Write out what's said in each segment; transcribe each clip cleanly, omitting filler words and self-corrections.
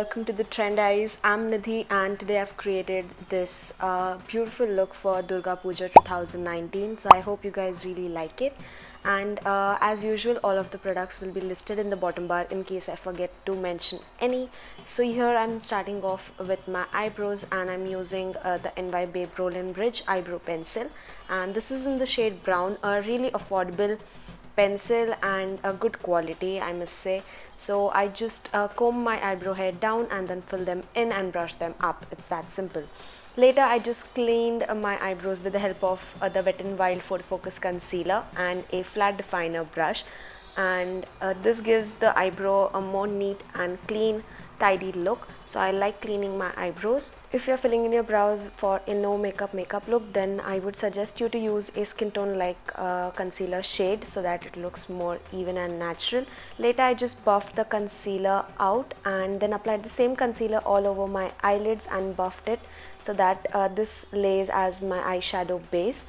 welcome to the Trend Eyes. I'm Nidhi and today I've created this beautiful look for Durga Puja 2019. So I hope you guys really like it. And as usual, all of the products will be listed in the bottom bar in case I forget to mention any. So here I'm starting off with my eyebrows and I'm using the NYbae Roll & Bridge eyebrow pencil. And this is in the shade brown, a really affordable pencil and a good quality, I must say. So I just comb my eyebrow hair down and then fill them in and brush them up. It's that simple. Later I just cleaned my eyebrows with the help of the Wetnwild photofocus concealer and a flat definer brush, and this gives the eyebrow a more neat and clean, tidy look. So I like cleaning my eyebrows. If you're filling in your brows for a no makeup look, then I would suggest you to use a skin tone like concealer shade so that it looks more even and natural. Later I just buffed the concealer out and then applied the same concealer all over my eyelids and buffed it so that this lays as my eyeshadow base.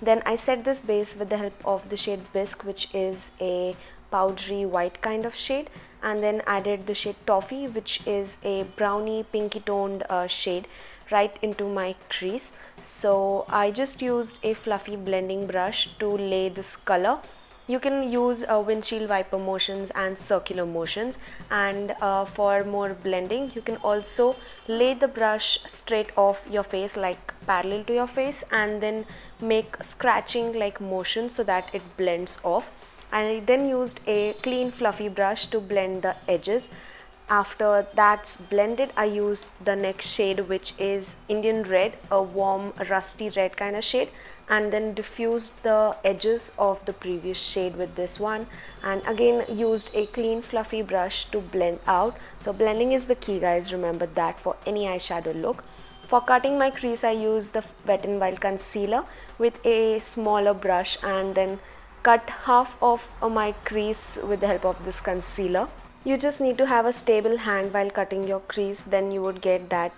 Then I set this base with the help of the shade Bisque, which is a powdery white kind of shade, and then added the shade Toffee, which is a browny pinky toned shade, right into my crease. So I just used a fluffy blending brush to lay this color. You can use windshield wiper motions and circular motions, and for more blending you can also lay the brush straight off your face, like parallel to your face, and then make scratching like motion so that it blends off. I then used a clean fluffy brush to blend the edges. After that's blended, I used the next shade, which is Indian Red, a warm rusty red kind of shade, and then diffused the edges of the previous shade with this one, and again used a clean fluffy brush to blend out. So blending is the key, guys, remember that for any eyeshadow look. For cutting my crease, I used the WetNWild concealer with a smaller brush and then cut half of my crease with the help of this concealer. You just need to have a stable hand while cutting your crease, then you would get that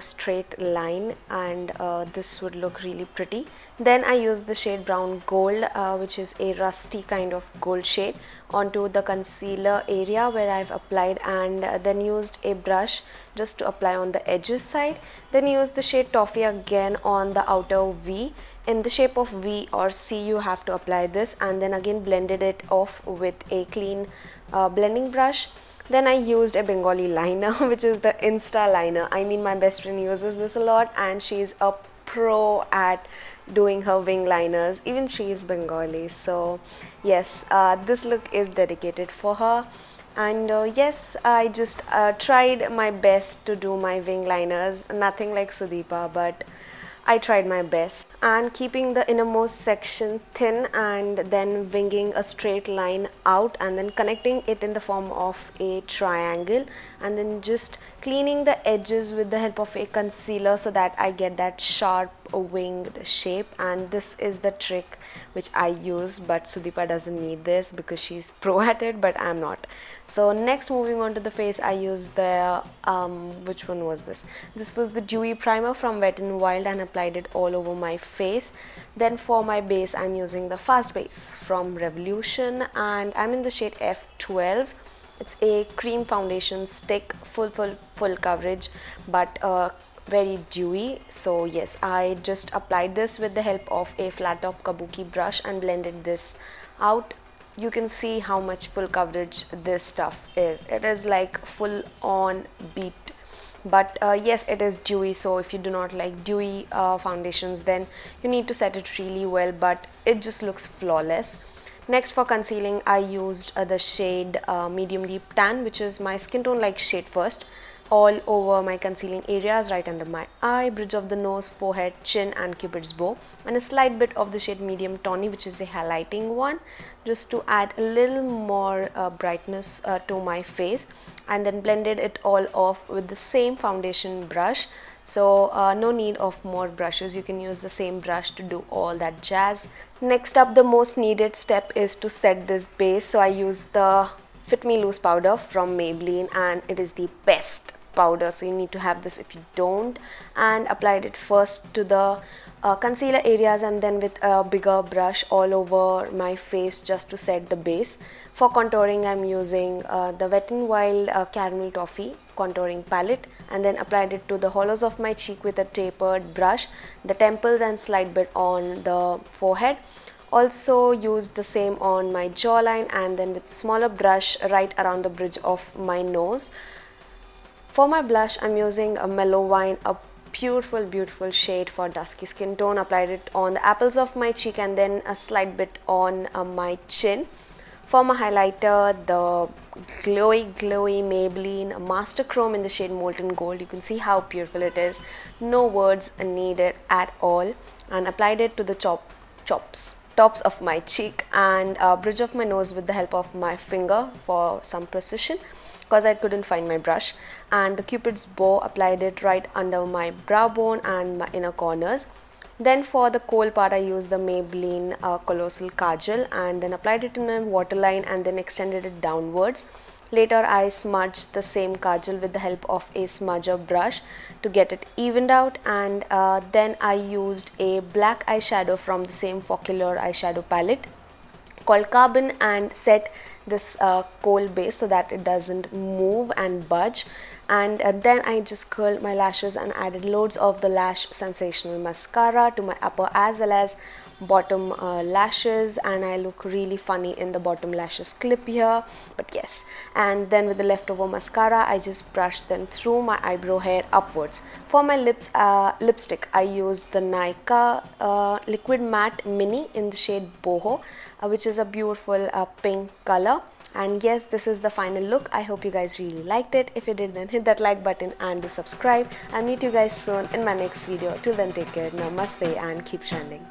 straight line, and this would look really pretty. Then I used the shade Brown Gold, which is a rusty kind of gold shade, onto the concealer area where I've applied, and then used a brush just to apply on the edges side. Then used the shade Toffee again on the outer V. In the shape of V or C you have to apply this, and then again blended it off with a clean blending brush. Then I used a Bengali liner which is the Insta liner. I mean, my best friend uses this a lot and she's a pro at doing her wing liners. Even she is Bengali, so yes, this look is dedicated for her. And yes, I just tried my best to do my wing liners. Nothing like Sudeepa, but I tried my best. And keeping the innermost section thin and then winging a straight line out and then connecting it in the form of a triangle, and then just cleaning the edges with the help of a concealer so that I get that sharp winged shape. And this is the trick which I use, but Sudeepa doesn't need this because she's pro at it, but I'm not. So next, moving on to the face, I used the which one was this? This was the Dewy primer from WetNWild and applied it all over my face. Then for my base, I'm using the Fast Base from Revolution and I'm in the shade F12. It's a cream foundation stick, full coverage, but very dewy. So yes, I just applied this with the help of a flat top kabuki brush and blended this out. You can see how much full coverage this stuff is. It is like full on beat, but yes, it is dewy, so if you do not like dewy foundations, then you need to set it really well, but it just looks flawless. Next, for concealing, I used the shade medium deep tan, which is my skin tone like shade first, all over my concealing areas, right under my eye, bridge of the nose, forehead, chin and cupid's bow, and a slight bit of the shade medium tawny, which is a highlighting one, just to add a little more brightness to my face, and then blended it all off with the same foundation brush. So no need of more brushes, you can use the same brush to do all that jazz. Next up, the most needed step is to set this base. So I use the Fit Me Loose powder from Maybelline and it is the best powder, so you need to have this if you don't. And applied it first to the concealer areas and then with a bigger brush all over my face just to set the base. For contouring, I'm using the Wet n Wild Caramel Toffee contouring palette, and then applied it to the hollows of my cheek with a tapered brush, the temples and slight bit on the forehead. Also used the same on my jawline, and then with a smaller brush right around the bridge of my nose. For my blush, I'm using a Mellow Wine, a beautiful shade for dusky skin tone. Applied it on the apples of my cheek and then a slight bit on my chin. For my highlighter, the glowy Maybelline Master Chrome in the shade Molten Gold. You can see how beautiful it is. No words needed at all. And applied it to the tops of my cheek and bridge of my nose with the help of my finger for some precision, because I couldn't find my brush. And the Cupid's bow, applied it right under my brow bone and my inner corners. Then for the kohl part, I used the Maybelline Colossal Kajal and then applied it in a waterline and then extended it downwards. Later I smudged the same Kajal with the help of a smudger brush to get it evened out, and then I used a black eyeshadow from the same Focallure eyeshadow palette called Carbon and set this kohl base so that it doesn't move and budge. And then I just curled my lashes and added loads of the Lash Sensational mascara to my upper as well as bottom lashes, and I look really funny in the bottom lashes clip here, but yes. And then with the leftover mascara, I just brushed them through my eyebrow hair upwards. For my lipstick, I used the Nykaa Liquid Matte Mini in the shade Boho, which is a beautiful pink color. And yes, this is the final look. I hope you guys really liked it. If you did, then hit that like button and do subscribe. I'll meet you guys soon in my next video. Till then, take care, namaste, and keep shining.